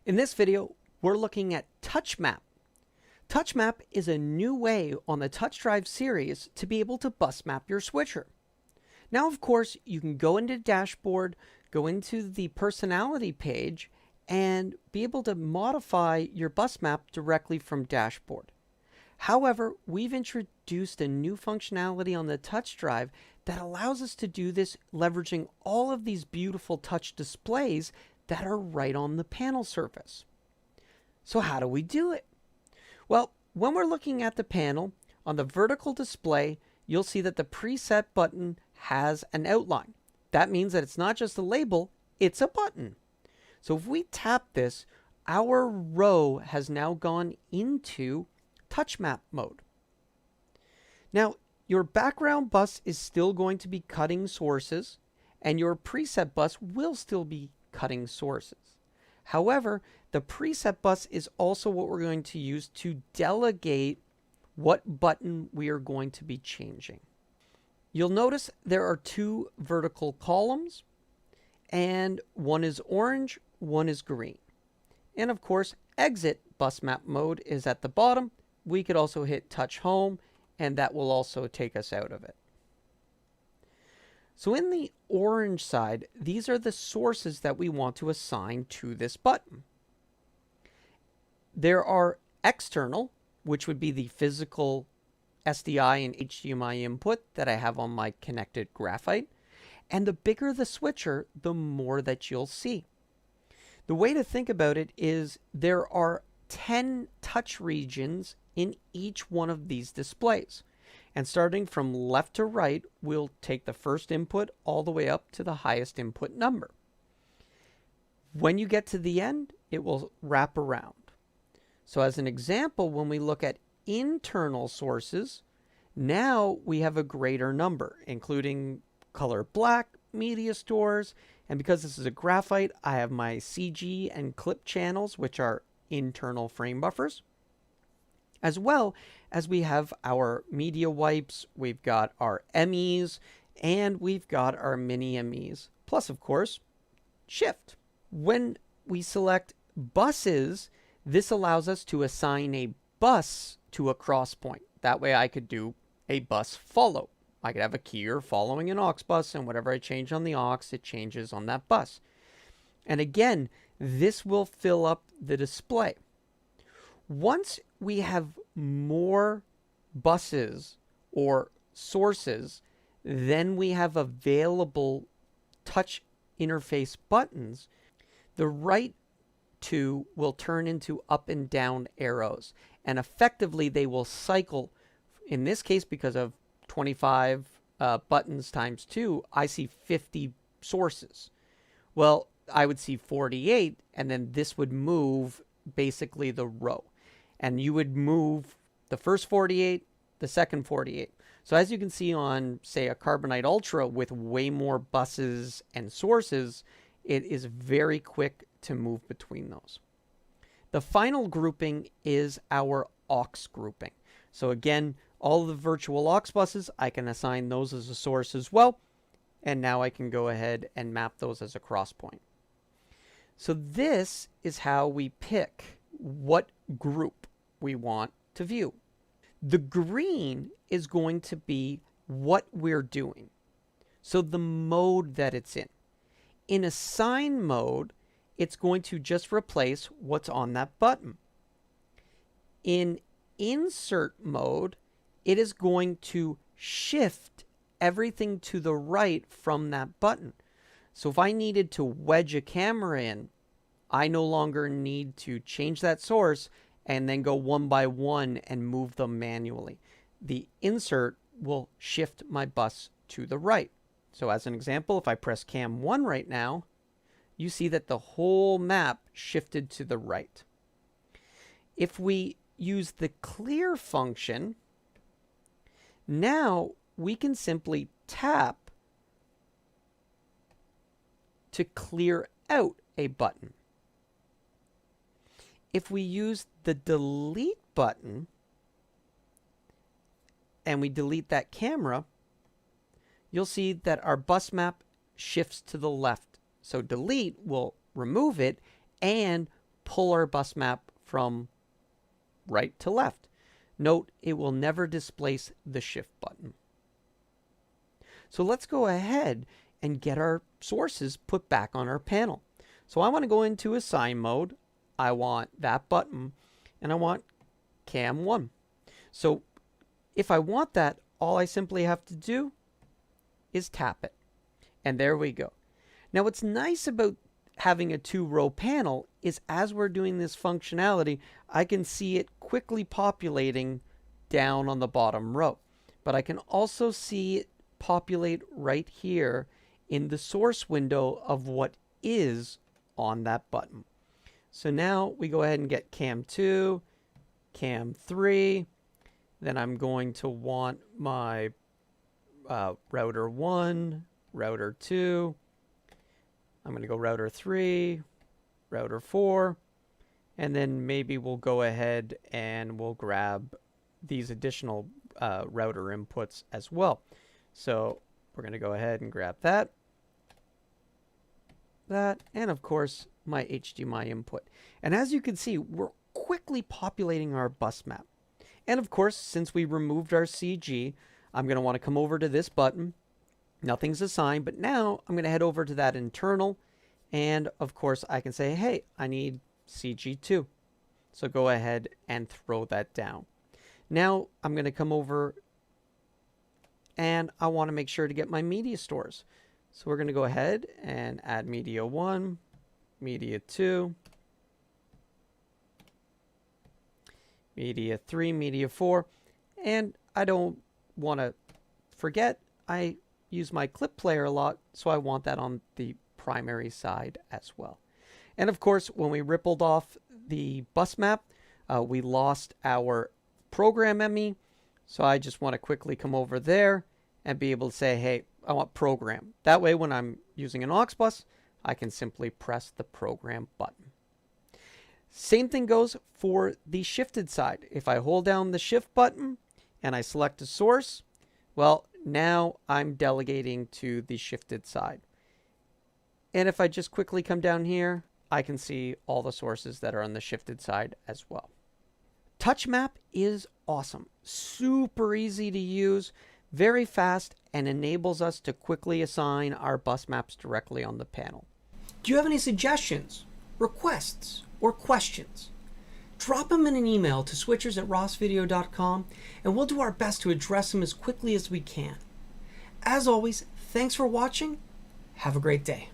In this video, we're looking at TouchMap. TouchMap is a new way on the Touchdrive series to be able to bus map your switcher. Now, of course, you can go into Dashboard, go into the Personality page, and be able to modify your bus map directly from Dashboard. However, we've introduced a new functionality on the Touchdrive that allows us to do this leveraging all of these beautiful touch displays that are right on the panel surface. So how do we do it? Well, when we're looking at the panel, on the vertical display, you'll see that the preset button has an outline. That means that it's not just a label, it's a button. So if we tap this, our row has now gone into TouchMap mode. Now, your background bus is still going to be cutting sources, and your preset bus will still be cutting sources. However, the preset bus is also what we're going to use to delegate what button we are going to be changing. You'll notice there are two vertical columns, and one is orange, one is green. And of course, exit bus map mode is at the bottom. We could also hit touch home, and that will also take us out of it. So in the orange side, these are the sources that we want to assign to this button. There are external, which would be the physical SDI and HDMI input that I have on my connected graphite. And the bigger the switcher, the more that you'll see. The way to think about it is there are 10 touch regions in each one of these displays. And starting from left to right, we'll take the first input all the way up to the highest input number. When you get to the end, it will wrap around. So as an example, when we look at internal sources, now we have a greater number, including color black, media stores, and because this is a graphite, I have my CG and clip channels, which are internal frame buffers. As well as we have our media wipes, we've got our MEs, and we've got our mini MEs, plus of course, shift. When we select buses, this allows us to assign a bus to a cross point. That way I could do a bus follow. I could have a keyer following an aux bus, and whatever I change on the aux, it changes on that bus. And again, this will fill up the display. Once we have more buses or sources, then we have available touch interface buttons. The right two will turn into up and down arrows, and effectively they will cycle. In this case, because of 25 buttons times 2, I see 50 sources. Well, I would see 48, and then this would move basically the row. And you would move the first 48, the second 48. So as you can see on, say, a Carbonite Ultra with way more buses and sources, it is very quick to move between those. The final grouping is our aux grouping. So again, all of the virtual aux buses, I can assign those as a source as well. And now I can go ahead and map those as a cross point. So this is how we pick what group we want to view. The green is going to be what we're doing. So the mode that it's in. In assign mode, it's going to just replace what's on that button. In insert mode, it is going to shift everything to the right from that button. So if I needed to wedge a camera in, I no longer need to change that source and then go one by one and move them manually. The insert will shift my bus to the right. So as an example, if I press cam 1 right now, you see that the whole map shifted to the right. If we use the clear function, now we can simply tap to clear out a button. If we use the delete button and we delete that camera, you'll see that our bus map shifts to the left. So delete will remove it, and pull our bus map from right to left. Note, it will never displace the shift button. So let's go ahead and get our sources put back on our panel. So I want to go into assign mode. I want that button, and I want cam 1. So if I want that, all I simply have to do is tap it. And there we go. Now what's nice about having a 2-row panel is as we're doing this functionality, I can see it quickly populating down on the bottom row. But I can also see it populate right here in the source window of what is on that button. So now we go ahead and get cam 2, cam 3. Then I'm going to want my router 1, router 2. I'm going to go router 3, router 4. And then maybe we'll go ahead and we'll grab these additional router inputs as well. So we're going to go ahead and grab that, and of course my HDMI input. And as you can see, we're quickly populating our bus map. And of course, since we removed our CG, I'm going to want to come over to this button. Nothing's assigned, but now I'm going to head over to that internal. And of course, I can say, hey, I need CG2. So go ahead and throw that down. Now I'm going to come over and I want to make sure to get my media stores. So we're going to go ahead and add media 1, media 2, media 3, media 4, and I don't want to forget I use my clip player a lot, so I want that on the primary side as well. And of course, when we rippled off the bus map, we lost our program ME, so I just want to quickly come over there and be able to say, hey, I want program. That way, when I'm using an aux bus, I can simply press the program button. Same thing goes for the shifted side. If I hold down the shift button and I select a source, well, now I'm delegating to the shifted side. And if I just quickly come down here, I can see all the sources that are on the shifted side as well. TouchMap is awesome. Super easy to use, very fast, and enables us to quickly assign our bus maps directly on the panel. Do you have any suggestions, requests, or questions? Drop them in an email to switchers@rossvideo.com and we'll do our best to address them as quickly as we can. As always, thanks for watching. Have a great day.